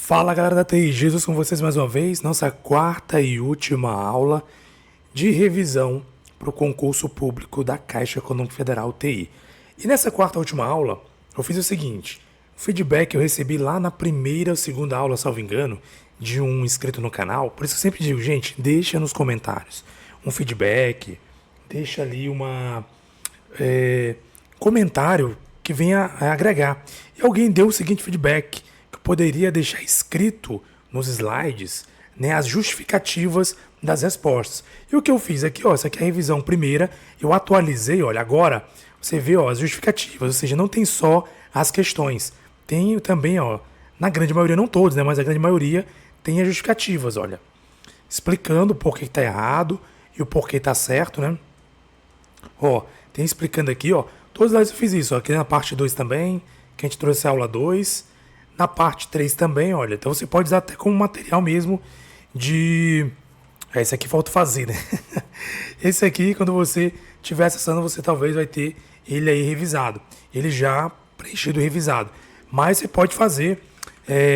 Fala galera da TI, Jesus com vocês mais uma vez, nossa quarta e última aula de revisão para o concurso público da Caixa Econômica Federal TI. E nessa quarta e última aula, eu fiz o seguinte, o feedback que eu recebi lá na primeira ou segunda aula, salvo engano, de um inscrito no canal, por isso que eu sempre digo, gente, deixa nos comentários um feedback, deixa ali comentário que venha a agregar. E alguém deu o seguinte feedback, que eu poderia deixar escrito nos slides, né, as justificativas das respostas. E o que eu fiz aqui, ó, essa aqui é a revisão primeira, eu atualizei, olha, agora você vê, ó, as justificativas, ou seja, não tem só as questões, tem também, ó, na grande maioria, não todos, né, mas a grande maioria tem as justificativas, olha, explicando o porquê está errado e o porquê está certo, né? Ó, tem explicando aqui, ó, todos nós eu fiz isso, ó, aqui na parte 2 também, que a gente trouxe a aula 2, na parte 3 também, olha, então você pode usar até como material mesmo de... esse aqui falta fazer, né? Esse aqui, quando você estiver acessando, você talvez vai ter ele aí revisado, ele já preenchido e revisado, mas você pode fazer,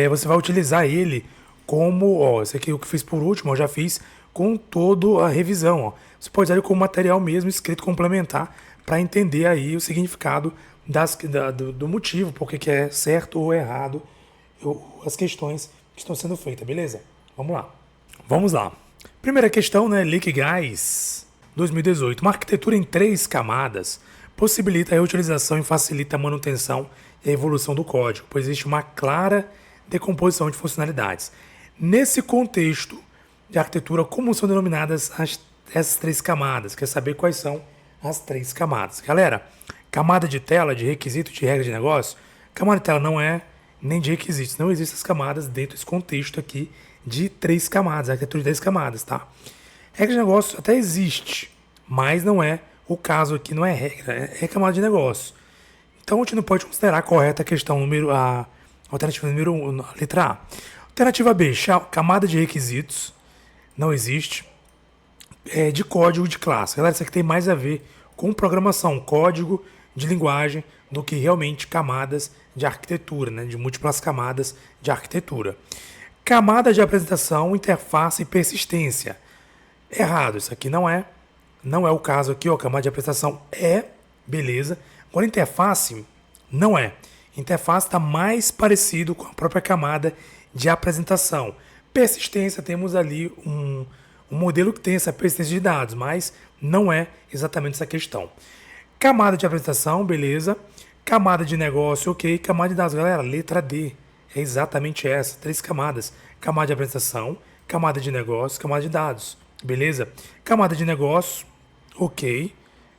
você vai utilizar ele como, ó, esse aqui é o que eu fiz por último, eu já fiz com toda a revisão, ó. Você pode usar ele como material mesmo, escrito complementar, para entender aí o significado do motivo, porque que é certo ou errado as questões que estão sendo feitas, beleza? Vamos lá. Vamos lá. Primeira questão, né? Liquigás 2018. Uma arquitetura em 3 camadas possibilita a reutilização e facilita a manutenção e a evolução do código, pois existe uma clara decomposição de funcionalidades. Nesse contexto de arquitetura, como são denominadas essas 3 camadas? Quer saber quais são as 3 camadas? Galera, camada de tela, de requisito, de regra de negócio, camada de tela não é nem de requisitos, não existem as camadas dentro desse contexto aqui de 3 camadas, arquitetura de 3 camadas, tá? Regra de negócio até existe, mas não é o caso aqui, não é regra, é camada de negócio. Então a gente não pode considerar correta a questão a alternativa número 1, letra A. Alternativa B, camada de requisitos, não existe. De código de classe. Galera, isso aqui tem mais a ver com programação, código de linguagem, do que realmente camadas de arquitetura, né? De múltiplas camadas de arquitetura. Camada de apresentação, interface e persistência. Errado, isso aqui não é o caso aqui, ó, camada de apresentação beleza. Agora interface, não é. Interface está mais parecido com a própria camada de apresentação. Persistência, temos ali um modelo que tem essa persistência de dados, mas não é exatamente essa questão. Camada de apresentação, beleza. Camada de negócio, ok. Camada de dados, galera, letra D. É exatamente essa, 3 camadas. Camada de apresentação, camada de negócio, camada de dados, beleza? Camada de negócio, ok,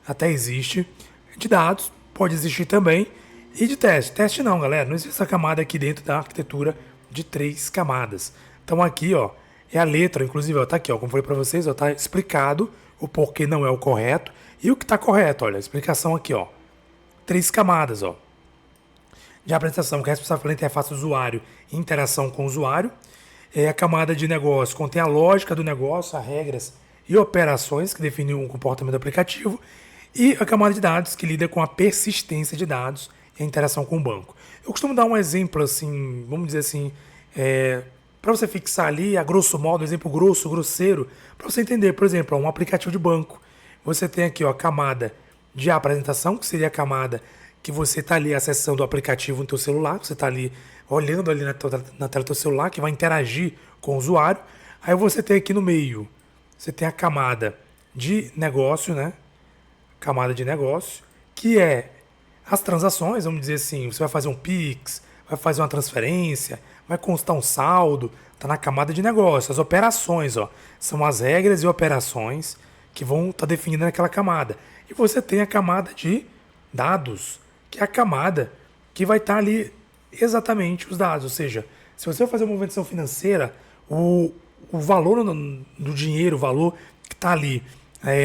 até existe. De dados, pode existir também. E de teste, teste não, galera, não existe essa camada aqui dentro da arquitetura de 3 camadas. Então aqui, ó, é a letra, inclusive, ó, tá aqui, ó, como falei para vocês, ó, tá explicado o porquê não é o correto e o que está correto, olha, a explicação aqui, ó, 3 camadas, ó, de apresentação, que é responsável pela interface do usuário e interação com o usuário. A camada de negócio contém a lógica do negócio, as regras e operações que definem o comportamento do aplicativo, e a camada de dados, que lida com a persistência de dados e a interação com o banco. Eu costumo dar um exemplo assim, vamos dizer assim, para você fixar ali, a grosso modo, um exemplo grosso, grosseiro, para você entender, por exemplo, um aplicativo de banco. Você tem aqui, ó, a camada de apresentação, que seria a camada que você está ali acessando o aplicativo no teu celular, você está ali olhando ali na tela do teu celular, que vai interagir com o usuário. Aí você tem aqui no meio, você tem a camada de negócio, né? Camada de negócio, que é as transações, vamos dizer assim, você vai fazer um Pix, vai fazer uma transferência, vai constar um saldo, está na camada de negócio. As operações, ó, são as regras e operações que vão estar definidas naquela camada. E você tem a camada de dados, que é a camada que vai estar ali exatamente os dados. Ou seja, se você vai fazer uma movimentação financeira, o valor do dinheiro, o valor que está ali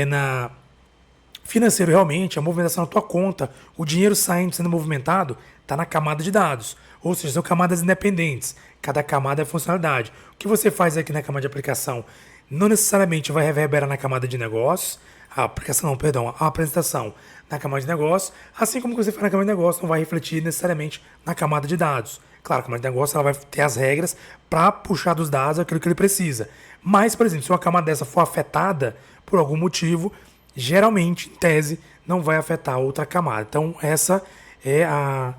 na financeiro realmente, a movimentação na tua conta, o dinheiro saindo, sendo movimentado, está na camada de dados. Ou seja, são camadas independentes. Cada camada é funcionalidade. O que você faz aqui na camada de aplicação não necessariamente vai reverberar na camada de negócios, a apresentação na camada de negócios, assim como o que você faz na camada de negócios não vai refletir necessariamente na camada de dados. Claro, a camada de negócio ela vai ter as regras para puxar dos dados aquilo que ele precisa. Mas, por exemplo, se uma camada dessa for afetada por algum motivo, geralmente, em tese, não vai afetar outra camada. Então, essa é a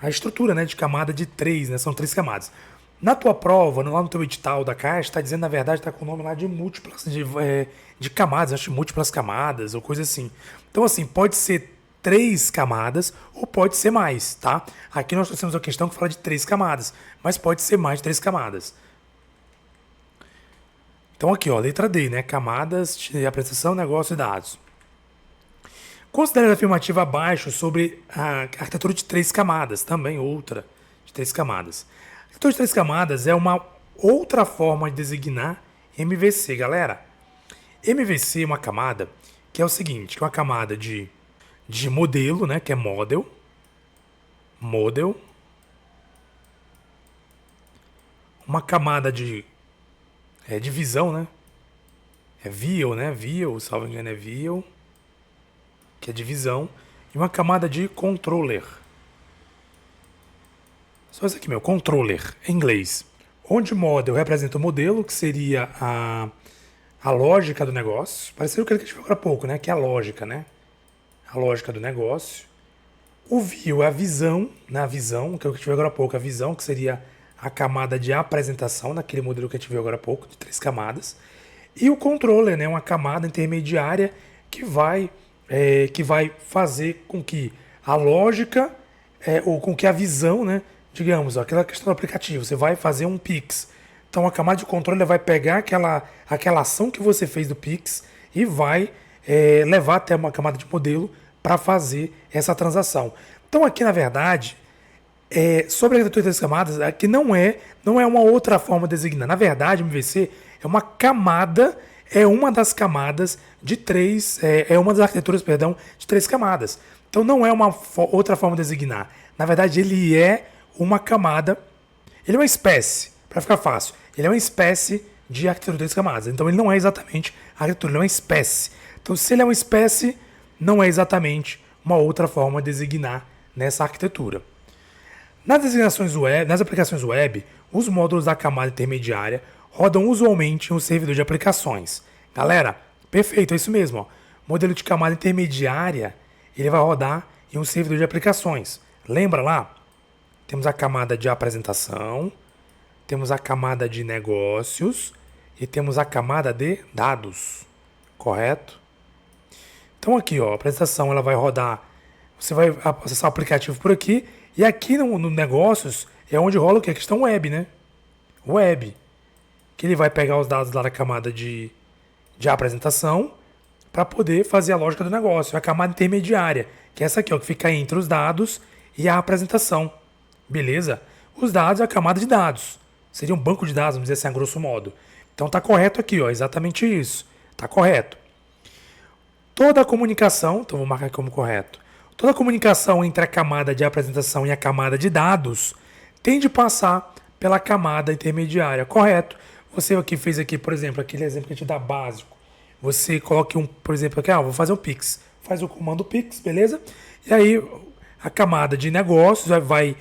estrutura, né, de camada de 3, né? São 3 camadas. Na tua prova, lá no teu edital da Caixa, está dizendo, na verdade, está com o nome lá de múltiplas, de camadas, acho que múltiplas camadas ou coisa assim. Então, assim, pode ser 3 camadas ou pode ser mais, tá? Aqui nós temos uma questão que fala de 3 camadas, mas pode ser mais de 3 camadas. Então, aqui, ó, letra D, né? Camadas de apresentação, negócio e dados. Considere a afirmativa abaixo sobre a arquitetura de 3 camadas, também outra de 3 camadas. A arquitetura de 3 camadas é uma outra forma de designar MVC, galera. MVC é uma camada que é o seguinte, que é uma camada de modelo, né, que é model, uma camada de divisão, né, é view, né, view, salvo engano é view, que é divisão, e uma camada de controller. Só isso aqui, meu, controller, em inglês. Onde model representa o modelo, que seria a lógica do negócio. Pareceu o que a gente viu agora há pouco, né, que é a lógica, né, a lógica do negócio. O view é a visão, na visão, que é o que a gente viu agora há pouco, a visão, que seria a camada de apresentação, naquele modelo que a gente viu agora há pouco, de 3 camadas. E o controller, né, uma camada intermediária que vai fazer com que a lógica, ou com que a visão, né, digamos, aquela questão do aplicativo, você vai fazer um Pix. Então a camada de controle vai pegar aquela ação que você fez do Pix e vai levar até uma camada de modelo para fazer essa transação. Então aqui, na verdade, sobre a arquitetura de 3 camadas, aqui não é uma outra forma de designar. Na verdade, o MVC é uma camada, é uma das camadas de 3, é uma das arquiteturas, perdão, de 3 camadas. Então não é uma outra forma de designar. Na verdade, ele é uma camada, ele é uma espécie, para ficar fácil, ele é uma espécie de arquitetura de 3 camadas. Então ele não é exatamente arquitetura, ele é uma espécie. Então se ele é uma espécie, não é exatamente uma outra forma de designar nessa arquitetura. Nas designações web, nas aplicações web, os módulos da camada intermediária rodam usualmente em um servidor de aplicações. Galera, perfeito, é isso mesmo. Ó. Modelo de camada intermediária, ele vai rodar em um servidor de aplicações. Lembra lá? Temos a camada de apresentação, temos a camada de negócios e temos a camada de dados. Correto? Então aqui, ó, a apresentação ela vai rodar, você vai acessar o aplicativo por aqui, e aqui no negócios é onde rola o que? A questão web, né? Web. Que ele vai pegar os dados lá da camada de apresentação para poder fazer a lógica do negócio. A camada intermediária, que é essa aqui, ó, que fica entre os dados e a apresentação. Beleza? Os dados é a camada de dados. Seria um banco de dados, vamos dizer assim, a grosso modo. Então tá correto aqui, ó, exatamente isso. Tá correto. Toda a comunicação, então vou marcar aqui como correto. Toda a comunicação entre a camada de apresentação e a camada de dados tem de passar pela camada intermediária, correto? Você aqui fez aqui, por exemplo, aquele exemplo que a gente dá básico. Você coloca por exemplo, aqui, vou fazer um Pix. Faz o comando Pix, beleza? E aí a camada de negócios vai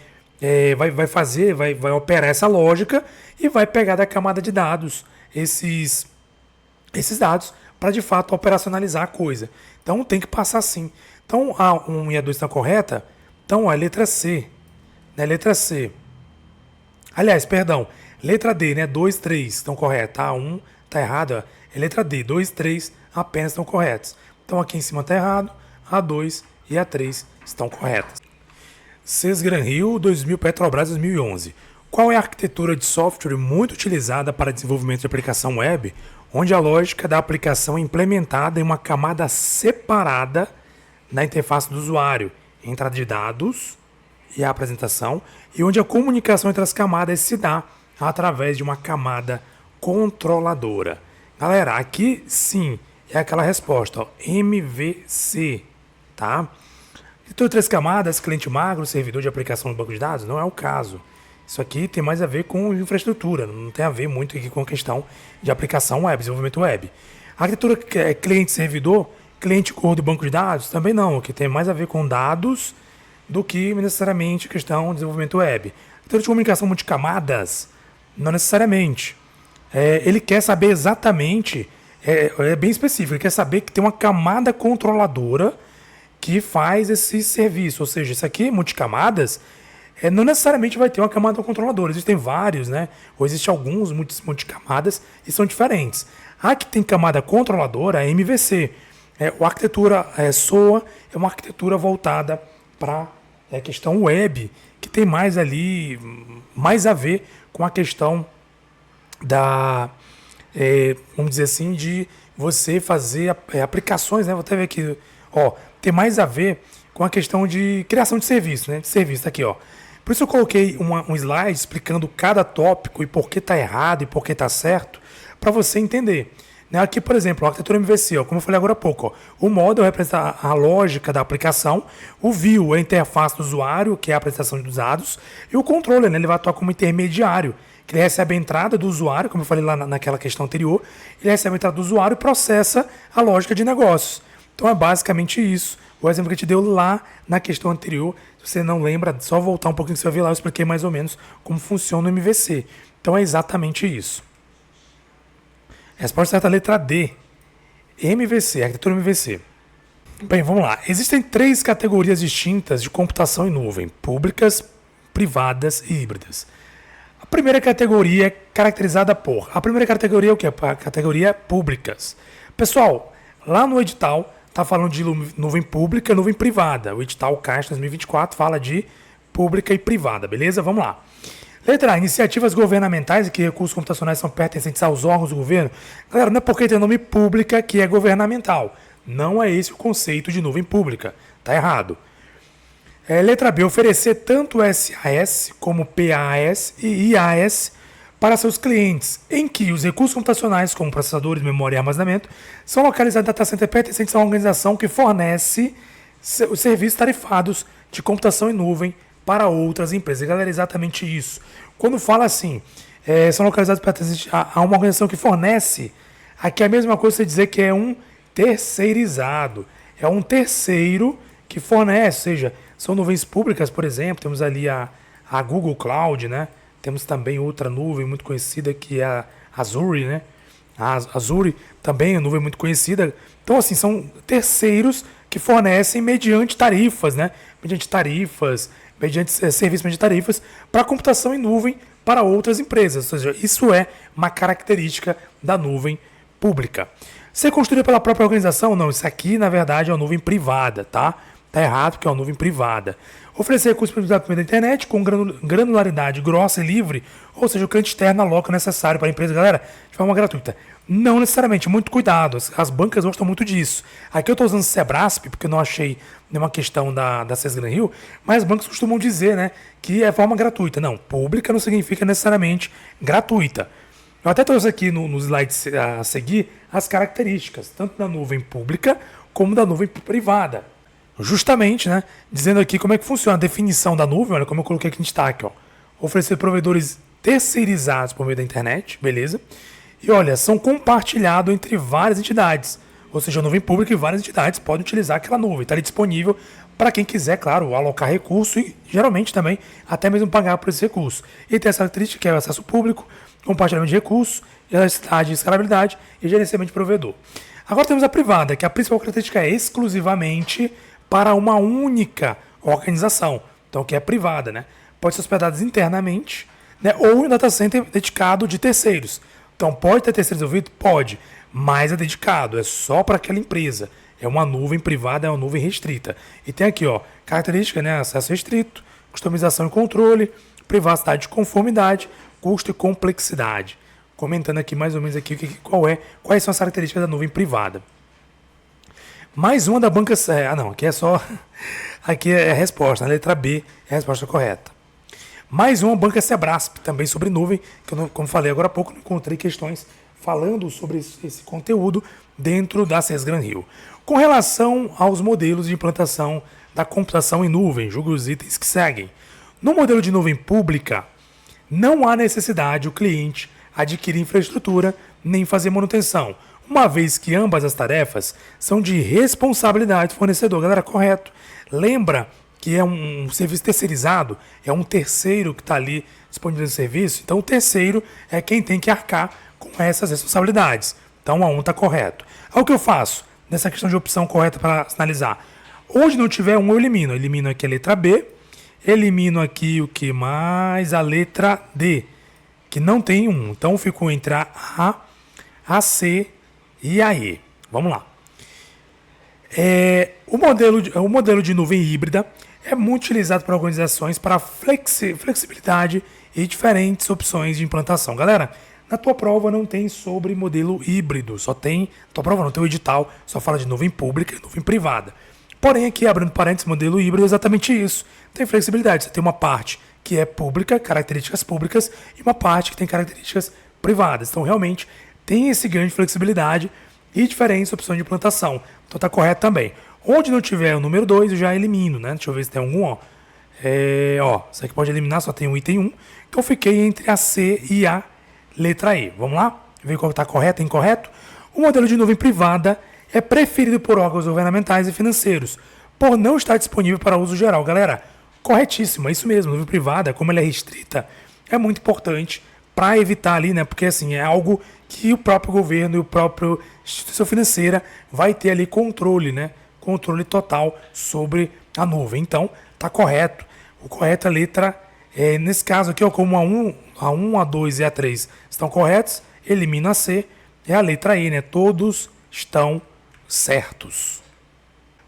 operar essa lógica e vai pegar da camada de dados esses dados para de fato operacionalizar a coisa. Então tem que passar assim. Então a 1 e a 2 estão corretas. Então a letra C. Né? Letra C. Aliás, perdão. Letra D, né? 2, 3 estão corretas. A 1 está errado. É letra D. 2, 3 apenas estão corretas. Então aqui em cima está errado. A 2 e a 3 estão corretas. Sesgran-Hill 2000 Petrobras 2011. Qual é a arquitetura de software muito utilizada para desenvolvimento de aplicação web, onde a lógica da aplicação é implementada em uma camada separada na interface do usuário, entrada de dados e a apresentação, e onde a comunicação entre as camadas se dá através de uma camada controladora? Galera, aqui sim é aquela resposta, ó, MVC, tá? Então, 3 camadas, cliente magro, servidor de aplicação no banco de dados, não é o caso. Isso aqui tem mais a ver com infraestrutura, não tem a ver muito aqui com a questão de aplicação web, desenvolvimento web. A arquitetura cliente-servidor, cliente core do banco de dados, também não, que tem mais a ver com dados do que necessariamente questão de desenvolvimento web. Arquitetura de comunicação multicamadas, não necessariamente. Ele quer saber exatamente, é bem específico, ele quer saber que tem uma camada controladora que faz esse serviço. Ou seja, isso aqui, multicamadas, não necessariamente vai ter uma camada controladora. Existem vários, né? Ou existem alguns multicamadas e são diferentes. A que tem camada controladora é MVC. A arquitetura SOA é uma arquitetura voltada para a questão web, que tem mais ali, mais a ver com a questão da, vamos dizer assim, de você fazer aplicações, né? Vou até ver aqui, tem mais a ver com a questão de criação de serviço, né? De serviço, tá aqui, ó. Por isso eu coloquei um slide explicando cada tópico e por que está errado e por que está certo, para você entender. Aqui, por exemplo, a arquitetura MVC, como eu falei agora há pouco, o model representa a lógica da aplicação, o view é a interface do usuário, que é a apresentação dos dados, e o controller, né, ele vai atuar como intermediário, que ele recebe a entrada do usuário, como eu falei lá naquela questão anterior, ele recebe a entrada do usuário e processa a lógica de negócios. Então é basicamente isso. O exemplo que a gente deu lá na questão anterior, se você não lembra, só voltar um pouquinho que você vai ver lá, eu expliquei mais ou menos como funciona o MVC. Então é exatamente isso. Resposta certa, letra D. MVC, arquitetura MVC. Bem, vamos lá. Existem 3 categorias distintas de computação em nuvem: públicas, privadas e híbridas. A primeira categoria é caracterizada por... A primeira categoria é o quê? A categoria públicas. Pessoal, lá no edital está falando de nuvem pública e nuvem privada. O edital CAIX 2024 fala de pública e privada, beleza? Vamos lá. Letra A, iniciativas governamentais e que recursos computacionais são pertencentes aos órgãos do governo. Galera, não é porque tem nome pública que é governamental. Não é esse o conceito de nuvem pública. Tá errado. Letra B, oferecer tanto SAS como PAS e IaaS para seus clientes, em que os recursos computacionais, como processadores, memória e armazenamento, são localizados em data center pertencentes a uma organização que fornece os serviços tarifados de computação em nuvem para outras empresas. Galera, é exatamente isso. Quando fala assim, são localizados pertencentes a uma organização que fornece, aqui é a mesma coisa você dizer que é um terceirizado. É um terceiro que fornece, ou seja, são nuvens públicas, por exemplo, temos ali a Google Cloud, né? Temos também outra nuvem muito conhecida que é a Azure, né? A Azure também é uma nuvem muito conhecida. Então, assim, são terceiros que fornecem mediante tarifas, né? Mediante serviços mediante tarifas para computação em nuvem para outras empresas. Ou seja, isso é uma característica da nuvem pública. Ser construída pela própria organização? Não, isso aqui, na verdade, é uma nuvem privada, tá? Tá errado porque é uma nuvem privada. Oferecer recursos para o da internet com granularidade grossa e livre, ou seja, o cliente externo aloca o necessário para a empresa, galera, de forma gratuita. Não necessariamente, muito cuidado, as bancas gostam muito disso. Aqui eu estou usando Sebrasp, porque eu não achei nenhuma questão da CES Gran Rio, mas as bancas costumam dizer, né, que é forma gratuita. Não, pública não significa necessariamente gratuita. Eu até trouxe aqui no slide a seguir as características, tanto da nuvem pública como da nuvem privada. Justamente, né, dizendo aqui como é que funciona a definição da nuvem, olha como eu coloquei aqui em destaque, ó. Oferecer provedores terceirizados por meio da internet, beleza? E olha, são compartilhados entre várias entidades, ou seja, a nuvem pública e várias entidades podem utilizar aquela nuvem, está ali disponível para quem quiser, claro, alocar recurso e geralmente também até mesmo pagar por esse recurso. E tem essa característica que é o acesso público, compartilhamento de recursos, elasticidade e escalabilidade e gerenciamento de provedor. Agora temos a privada, que a principal característica é exclusivamente para uma única organização, então que é privada, né? Pode ser hospedada internamente, né? Ou em data center dedicado de terceiros. Então pode ter terceiro desenvolvido? Pode, mas é dedicado, é só para aquela empresa. É uma nuvem privada, é uma nuvem restrita. E tem aqui, ó, característica, né? Acesso restrito, customização e controle, privacidade e conformidade, custo e complexidade. Comentando aqui mais ou menos aqui quais são as características da nuvem privada. Mais uma da banca... não, aqui é só... Aqui é a resposta, a letra B é a resposta correta. Mais uma banca Sebrasp, também sobre nuvem, que eu, como falei agora há pouco, não encontrei questões falando sobre esse conteúdo dentro da CES Gran Rio. Com relação aos modelos de implantação da computação em nuvem, julgue os itens que seguem. No modelo de nuvem pública, não há necessidade o cliente adquirir infraestrutura nem fazer manutenção, uma vez que ambas as tarefas são de responsabilidade do fornecedor. Galera, correto. Lembra que é um serviço terceirizado, é um terceiro que está ali disponível no serviço, então o terceiro é quem tem que arcar com essas responsabilidades. Então a 1 está correto. Aí o que eu faço nessa questão de opção correta para sinalizar? Onde não tiver 1, eu elimino. Elimino aqui a letra B, elimino aqui o que mais? A letra D, que não tem 1. Então ficou entre a C e a E. Vamos lá. O modelo de nuvem híbrida é muito utilizado por organizações para flexibilidade e diferentes opções de implantação. Galera, na tua prova não tem sobre modelo híbrido, só tem, na tua prova não tem o edital, só fala de nuvem pública e nuvem privada. Porém, aqui, abrindo parênteses, modelo híbrido é exatamente isso. Tem flexibilidade, você tem uma parte que é pública, características públicas, e uma parte que tem características privadas. Então, realmente, tem esse ganho de flexibilidade e diferentes opções de implantação. Então, está correto também. Onde não tiver o número 2, eu já elimino, né? Deixa eu ver se tem algum, isso aqui pode eliminar, só tem um item 1. Então, eu fiquei entre a C e a letra E. Vamos lá? Ver qual está correto e incorreto. O modelo de nuvem privada é preferido por órgãos governamentais e financeiros, por não estar disponível para uso geral. Galera, corretíssimo, é isso mesmo. Nuvem privada, como ela é restrita, é muito importante para evitar ali, né? Porque assim, é algo que o próprio governo e o próprio instituição financeira vai ter ali controle, né? Controle total sobre a nuvem. Então, tá correto. O correto é a letra, nesse caso aqui, ó, como a 1, a 2 e a 3 estão corretos, elimina a C, é a letra E, né? Todos estão certos.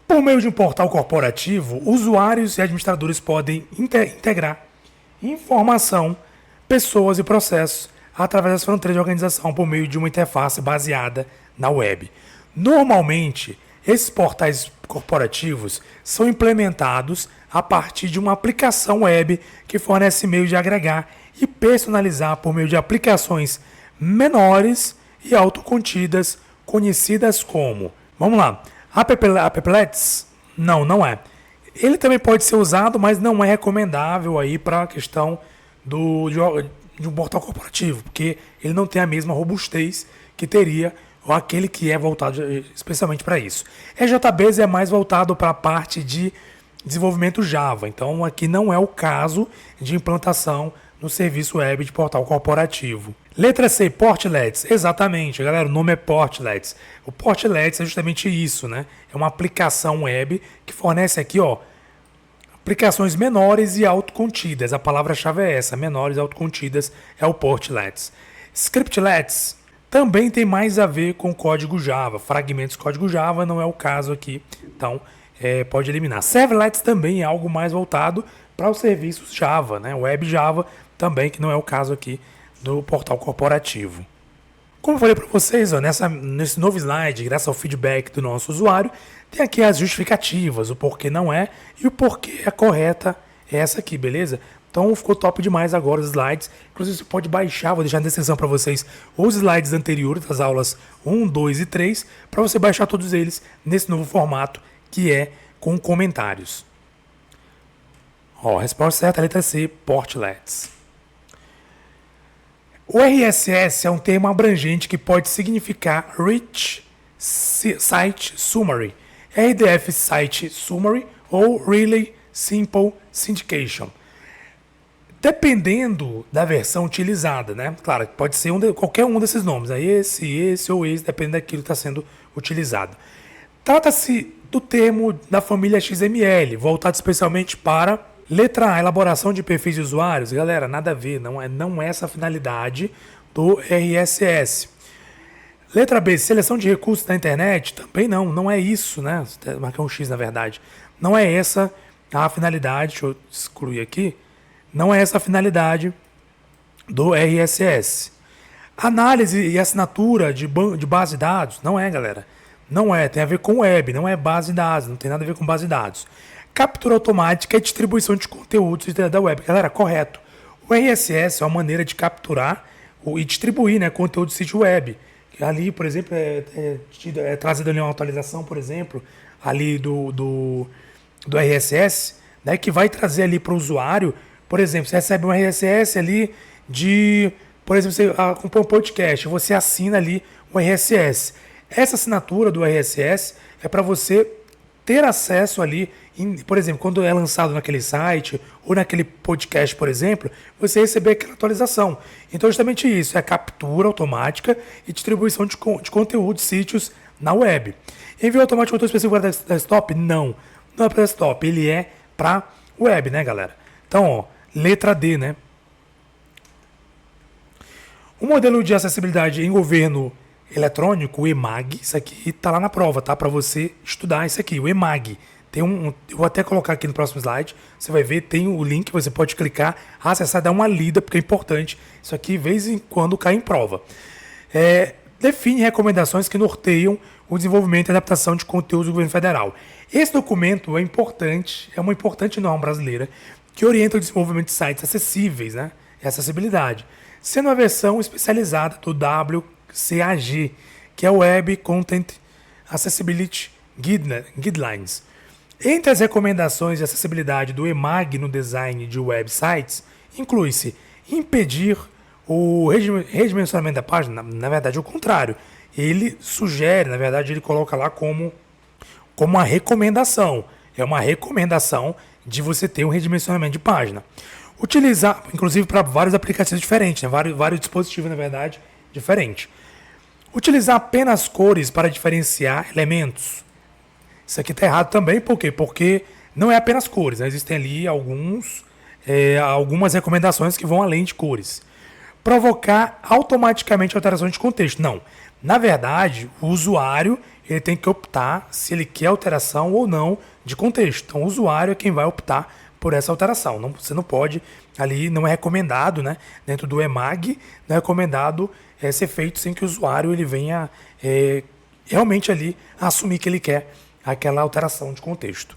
Por meio de um portal corporativo, usuários e administradores podem integrar informação, pessoas e processos através das fronteiras de organização por meio de uma interface baseada na web. Normalmente, esses portais corporativos são implementados a partir de uma aplicação web que fornece meio de agregar e personalizar por meio de aplicações menores e autocontidas, conhecidas como... Vamos lá. Applets? Não é. Ele também pode ser usado, mas não é recomendável aí para a questão de um portal corporativo, porque ele não tem a mesma robustez que teria aquele que é voltado especialmente para isso. EJBase é mais voltado para a parte de desenvolvimento Java, então aqui não é o caso de implantação no serviço web de portal corporativo. Letra C, Portlets. Exatamente, galera, o nome é Portlets. O Portlets é justamente isso, né? É uma aplicação web que fornece aqui, ó, aplicações menores e autocontidas. A palavra-chave é essa, menores e autocontidas, é o Portlets. Scriptlets também tem mais a ver com código Java, fragmentos de código Java, não é o caso aqui, então pode eliminar. Servlets também é algo mais voltado para os serviços Java, né? Web Java também, que não é o caso aqui do portal corporativo. Como eu falei para vocês, ó, nesse novo slide, graças ao feedback do nosso usuário, tem aqui as justificativas, o porquê não é e o porquê é correta essa aqui, beleza? Então ficou top demais agora os slides. Inclusive você pode baixar, vou deixar na descrição para vocês os slides anteriores das aulas 1, 2 e 3, para você baixar todos eles nesse novo formato que é com comentários. Ó, a resposta certa é a letra C, Portlets. O RSS é um termo abrangente que pode significar Rich Site Summary, RDF Site Summary ou Really Simple Syndication. Dependendo da versão utilizada, né? Claro, pode ser qualquer um desses nomes, esse ou esse, depende daquilo que está sendo utilizado. Trata-se do termo da família XML, voltado especialmente para... Letra A, elaboração de perfis de usuários. Galera, nada a ver, não é essa a finalidade do RSS. Letra B, seleção de recursos da internet. Também não é isso, né? Marcar um X na verdade. Não é essa a finalidade, deixa eu excluir aqui. Não é essa a finalidade do RSS. Análise e assinatura de base de dados. Não é, galera. Não é, tem a ver com web, não é base de dados, não tem nada a ver com base de dados. Captura automática e distribuição de conteúdos da web. Galera, correto. O RSS é uma maneira de capturar e distribuir, né, conteúdo do sítio web. Ali, por exemplo, é trazida ali uma atualização, por exemplo, ali do RSS, né, que vai trazer ali para o usuário, por exemplo, você recebe um RSS ali por exemplo, você acompanha um podcast, você assina ali o RSS. Essa assinatura do RSS é para você ter acesso ali por exemplo, quando é lançado naquele site ou naquele podcast, por exemplo, você receber aquela atualização. Então, justamente isso, é a captura automática e distribuição de conteúdo de sítios na web. Envio automático conteúdo específico para desktop? Não é para desktop, ele é para web, né, galera? Então, ó, letra D, né? O modelo de acessibilidade em governo eletrônico, o EMAG, isso aqui está lá na prova, tá? Para você estudar isso aqui, o EMAG. Eu vou até colocar aqui no próximo slide, você vai ver, tem o link, você pode clicar, acessar, dar uma lida, porque é importante. Isso aqui, de vez em quando, cai em prova. Define recomendações que norteiam o desenvolvimento e adaptação de conteúdos do governo federal. Esse documento é importante, é uma importante norma brasileira que orienta o desenvolvimento de sites acessíveis, né? E acessibilidade, sendo uma versão especializada do WCAG, que é o Web Content Accessibility Guidelines. Entre as recomendações de acessibilidade do EMAG no design de websites, inclui-se impedir o redimensionamento da página, na verdade, é o contrário. Ele sugere, na verdade, ele coloca lá como uma recomendação. É uma recomendação de você ter um redimensionamento de página. Utilizar, inclusive para vários aplicativos diferentes, né? vários dispositivos, na verdade, diferentes. Utilizar apenas cores para diferenciar elementos. Isso aqui está errado também, por quê? Porque não é apenas cores, né? Existem ali algumas recomendações que vão além de cores. Provocar automaticamente alterações de contexto. Não. Na verdade, o usuário ele tem que optar se ele quer alteração ou não de contexto. Então, o usuário é quem vai optar por essa alteração. Você não pode, ali não é recomendado, né? Dentro do EMAG, não é recomendado ser feito sem que o usuário ele venha realmente ali assumir que ele quer aquela alteração de contexto.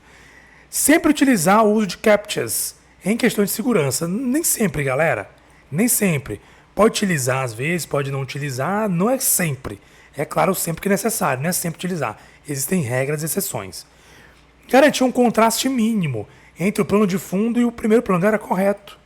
Sempre utilizar o uso de CAPTCHAs em questões de segurança. Nem sempre, galera. Nem sempre. Pode utilizar às vezes, pode não utilizar, não é sempre. É claro, sempre que necessário, não é sempre utilizar. Existem regras e exceções. Garantir um contraste mínimo entre o plano de fundo e o primeiro plano. Era correto.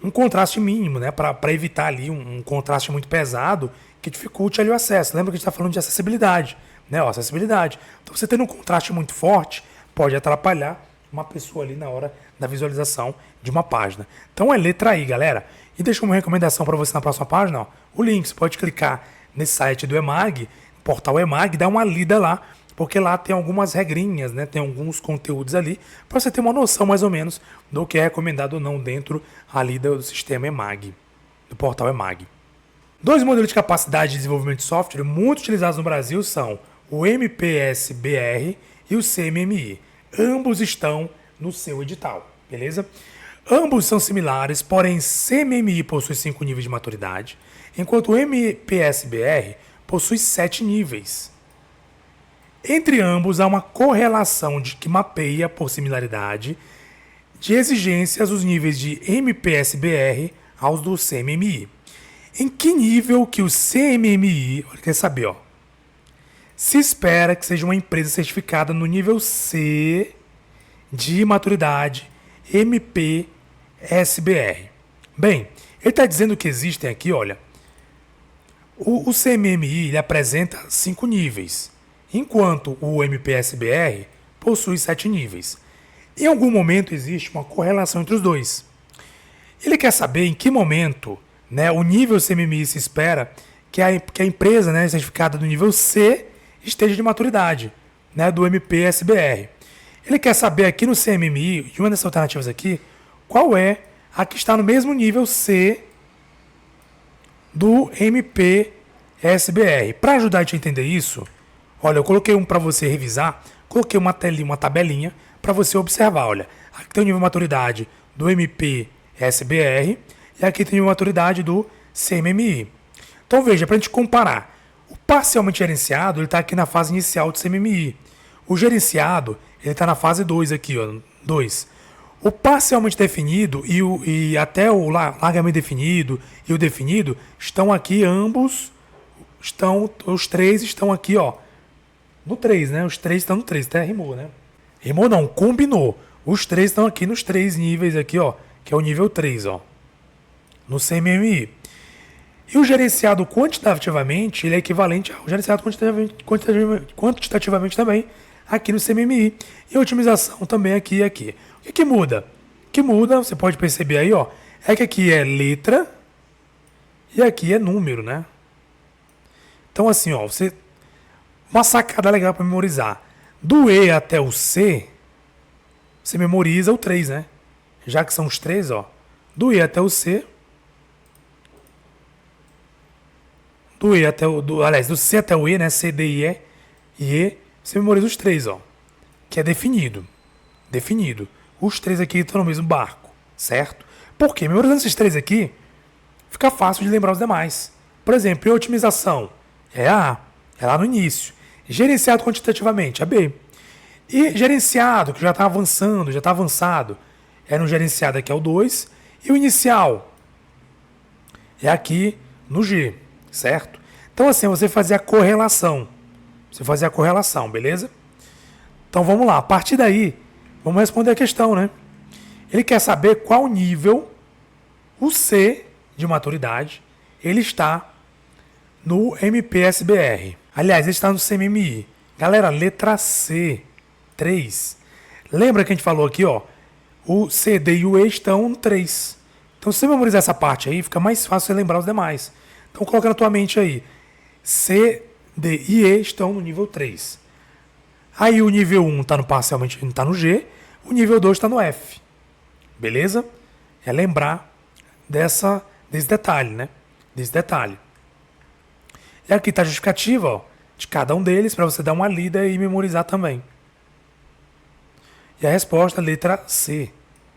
Um contraste mínimo, né? Para evitar ali um contraste muito pesado que dificulte ali o acesso. Lembra que a gente está falando de acessibilidade, né? Acessibilidade. Então, você tendo um contraste muito forte, pode atrapalhar uma pessoa ali na hora da visualização de uma página. Então, é letra I, galera. E deixa uma recomendação para você na próxima página. Ó. O link, você pode clicar nesse site do EMAG, portal EMAG, dar uma lida lá, porque lá tem algumas regrinhas, né? Tem alguns conteúdos ali, para você ter uma noção mais ou menos do que é recomendado ou não dentro ali do sistema EMAG, do portal EMAG. Dois modelos de capacidade de desenvolvimento de software muito utilizados no Brasil são o MPS-BR e o CMMI. Ambos estão no seu edital, beleza? Ambos são similares, porém CMMI possui 5 níveis de maturidade, enquanto o MPS-BR possui 7 níveis. Entre ambos há uma correlação que mapeia, por similaridade, de exigências os níveis de MPS-BR aos do CMMI. Em que nível que o CMMI, quer saber, ó, se espera que seja uma empresa certificada no nível C de maturidade MPS-BR? Bem, ele está dizendo que existem aqui, olha, o CMMI ele apresenta 5 níveis, enquanto o MPS-BR possui 7 níveis. Em algum momento existe uma correlação entre os dois. Ele quer saber em que momento, né, o nível CMMI se espera que a empresa, né, certificada do nível C esteja de maturidade, né, do MPS-BR. Ele quer saber aqui no CMMI, de uma dessas alternativas aqui, qual é a que está no mesmo nível C do MPS-BR. Para ajudar a te entender isso, olha, eu coloquei um para você revisar, coloquei uma tabelinha para você observar. Olha, aqui tem o nível de maturidade do MPS-BR e aqui tem a maturidade do CMMI. Então veja, para a gente comparar, o parcialmente gerenciado está aqui na fase inicial do CMMI. O gerenciado ele está na fase 2 aqui, ó, 2. O parcialmente definido e até o largamente definido e o definido estão aqui, ambos os três estão aqui, ó, no 3, né? Os três estão no 3, até rimou, né? Rimou não, combinou. Os três estão aqui nos 3 níveis aqui, ó, que é o nível 3, ó, no CMMI. E o gerenciado quantitativamente, ele é equivalente ao gerenciado quantitativamente também, aqui no CMMI. E a otimização também aqui e aqui. O que muda? O que muda, você pode perceber aí, ó, é que aqui é letra e aqui é número, né? Então assim, ó, uma sacada legal para memorizar. Do E até o C, você memoriza o 3, né? Já que são os 3, ó. Do E até o C. Do C até o E, né? C, D, E, você memoriza os 3, ó. Que é definido. Definido. Os 3 aqui estão no mesmo barco, certo? Por quê? Memorizando esses 3 aqui, fica fácil de lembrar os demais. Por exemplo, em otimização, é A, é lá no início. Gerenciado quantitativamente, é B. E gerenciado, que já está avançando, já está avançado, é no gerenciado aqui é o 2. E o inicial é aqui no G, certo? Então assim, você fazia a correlação. Você fazia a correlação, beleza? Então vamos lá, a partir daí, vamos responder a questão, né? Ele quer saber qual nível o C de maturidade ele está no MPSBR. Aliás, ele está no CMMI. Galera, letra C, 3. Lembra que a gente falou aqui, ó? O C, D e o E estão no 3. Então, se você memorizar essa parte aí, fica mais fácil você lembrar os demais. Então, coloca na tua mente aí. C, D e E estão no nível 3. Aí o nível 1 está no parcialmente, está no G. O nível 2 está no F. Beleza? É lembrar desse detalhe, né? Desse detalhe. E aqui está a justificativa, ó, de cada um deles, para você dar uma lida e memorizar também. E a resposta, letra C,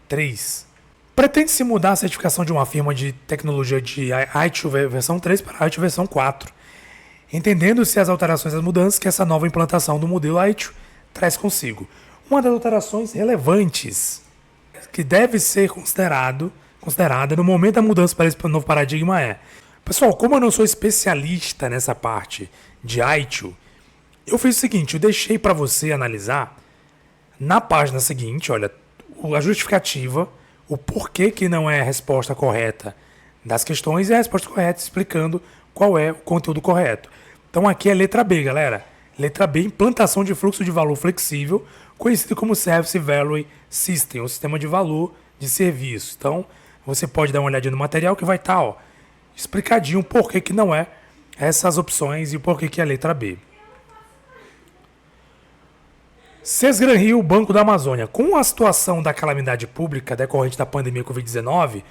3. Pretende-se mudar a certificação de uma firma de tecnologia de ITIL versão 3 para ITIL versão 4, entendendo-se as alterações e as mudanças que essa nova implantação do modelo ITIL traz consigo. Uma das alterações relevantes que deve ser considerada no momento da mudança para esse novo paradigma é: pessoal, como eu não sou especialista nessa parte de ITIL, eu fiz o seguinte, eu deixei para você analisar na página seguinte, olha, a justificativa, o porquê que não é a resposta correta das questões e a resposta correta explicando qual é o conteúdo correto. Então aqui é letra B, galera. Letra B, implantação de fluxo de valor flexível, conhecido como Service Value System, ou sistema de valor de serviço. Então, você pode dar uma olhadinha no material que vai estar, ó, explicadinho o porquê que não é essas opções e o porquê que é a letra B. Sesgran Rio, Banco da Amazônia. Com a situação da calamidade pública decorrente da pandemia Covid-19,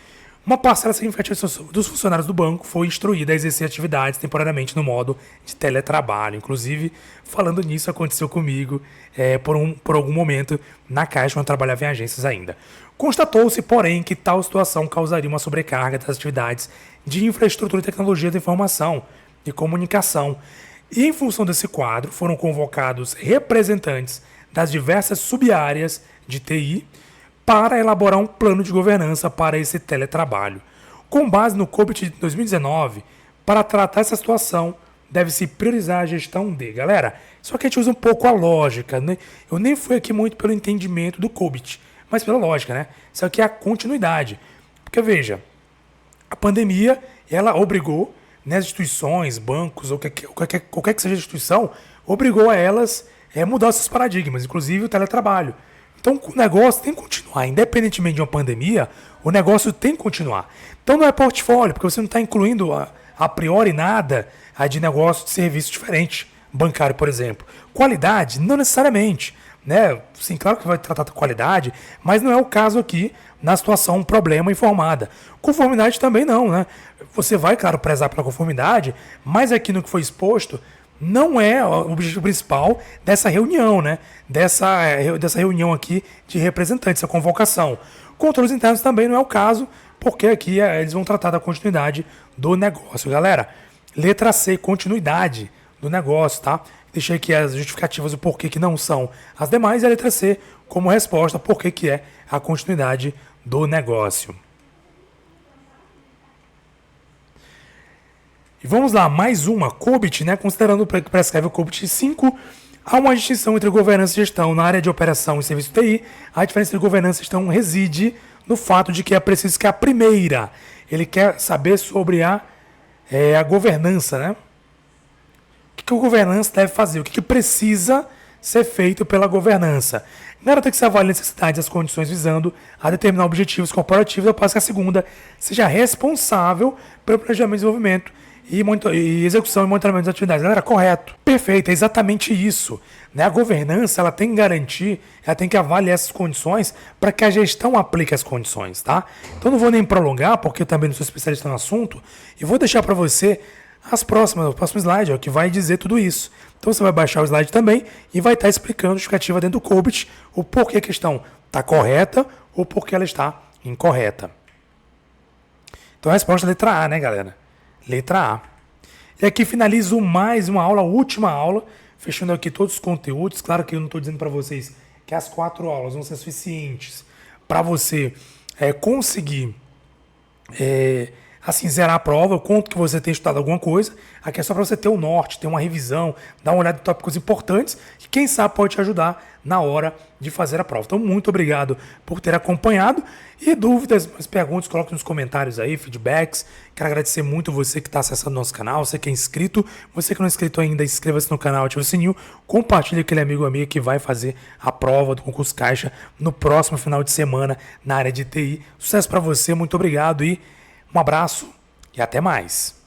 uma parcela significativa dos funcionários do banco foi instruída a exercer atividades temporariamente no modo de teletrabalho. Inclusive, falando nisso, aconteceu comigo por algum momento na Caixa, onde eu trabalhava em agências ainda. Constatou-se, porém, que tal situação causaria uma sobrecarga das atividades de infraestrutura e tecnologia da informação e comunicação. E, em função desse quadro, foram convocados representantes das diversas sub-áreas de TI para elaborar um plano de governança para esse teletrabalho. Com base no COBIT de 2019, para tratar essa situação, deve-se priorizar a gestão de... Galera, só que a gente usa um pouco a lógica, né? Eu nem fui aqui muito pelo entendimento do COBIT, mas pela lógica, né? Isso aqui é a continuidade. Porque, veja, a pandemia, ela obrigou, né, as instituições, bancos, ou qualquer que seja a instituição, obrigou a elas mudar seus paradigmas, inclusive o teletrabalho. Então o negócio tem que continuar, independentemente de uma pandemia, o negócio tem que continuar. Então não é portfólio, porque você não está incluindo a priori nada de negócio de serviço diferente, bancário, por exemplo. Qualidade, não necessariamente, né? Sim, claro que vai tratar da qualidade, mas não é o caso aqui na situação um problema informada. Conformidade também não, né? Você vai, claro, prezar pela conformidade, mas aqui no que foi exposto, não é o objetivo principal dessa reunião, né? Dessa reunião aqui de representantes, essa convocação. Controles internos também não é o caso, porque aqui eles vão tratar da continuidade do negócio. Galera, letra C, continuidade do negócio, tá? Deixei aqui as justificativas do porquê que não são as demais e a letra C como resposta porquê que é a continuidade do negócio. E vamos lá, mais uma, COBIT, né? Considerando o que prescreve o COBIT 5, há uma distinção entre governança e gestão na área de operação e serviço TI. A diferença entre governança e gestão reside no fato de que é preciso que a primeira, ele quer saber sobre a governança, né? O que a governança deve fazer? O que precisa ser feito pela governança. Garanta que se avalie necessidades e as condições visando a determinar objetivos corporativos, ao passo que a segunda seja responsável pelo planejamento e desenvolvimento e execução e monitoramento das atividades. Galera, correto. Perfeito, é exatamente isso. Né? A governança ela tem que garantir, ela tem que avaliar essas condições para que a gestão aplique as condições. Tá? Então não vou nem prolongar, porque eu também não sou especialista no assunto, e vou deixar para você o próximo slide, que vai dizer tudo isso. Então você vai baixar o slide também e vai estar explicando a justificativa dentro do COBIT, o porquê a questão está correta ou porquê ela está incorreta. Então a resposta é letra A, né, galera? Letra A. E aqui finalizo mais uma aula, a última aula, fechando aqui todos os conteúdos. Claro que eu não estou dizendo para vocês que as 4 aulas vão ser suficientes para você conseguir assim, zerar a prova. Eu conto que você tem estudado alguma coisa. Aqui é só para você ter o norte, ter uma revisão, dar uma olhada em tópicos importantes que, quem sabe, pode te ajudar na hora de fazer a prova. Então, muito obrigado por ter acompanhado. E dúvidas, perguntas, coloque nos comentários aí, feedbacks. Quero agradecer muito você que está acessando nosso canal, você que é inscrito. Você que não é inscrito ainda, inscreva-se no canal, ative o sininho. Compartilhe aquele amigo ou amiga que vai fazer a prova do concurso Caixa no próximo final de semana na área de TI. Sucesso para você, muito obrigado e um abraço e até mais.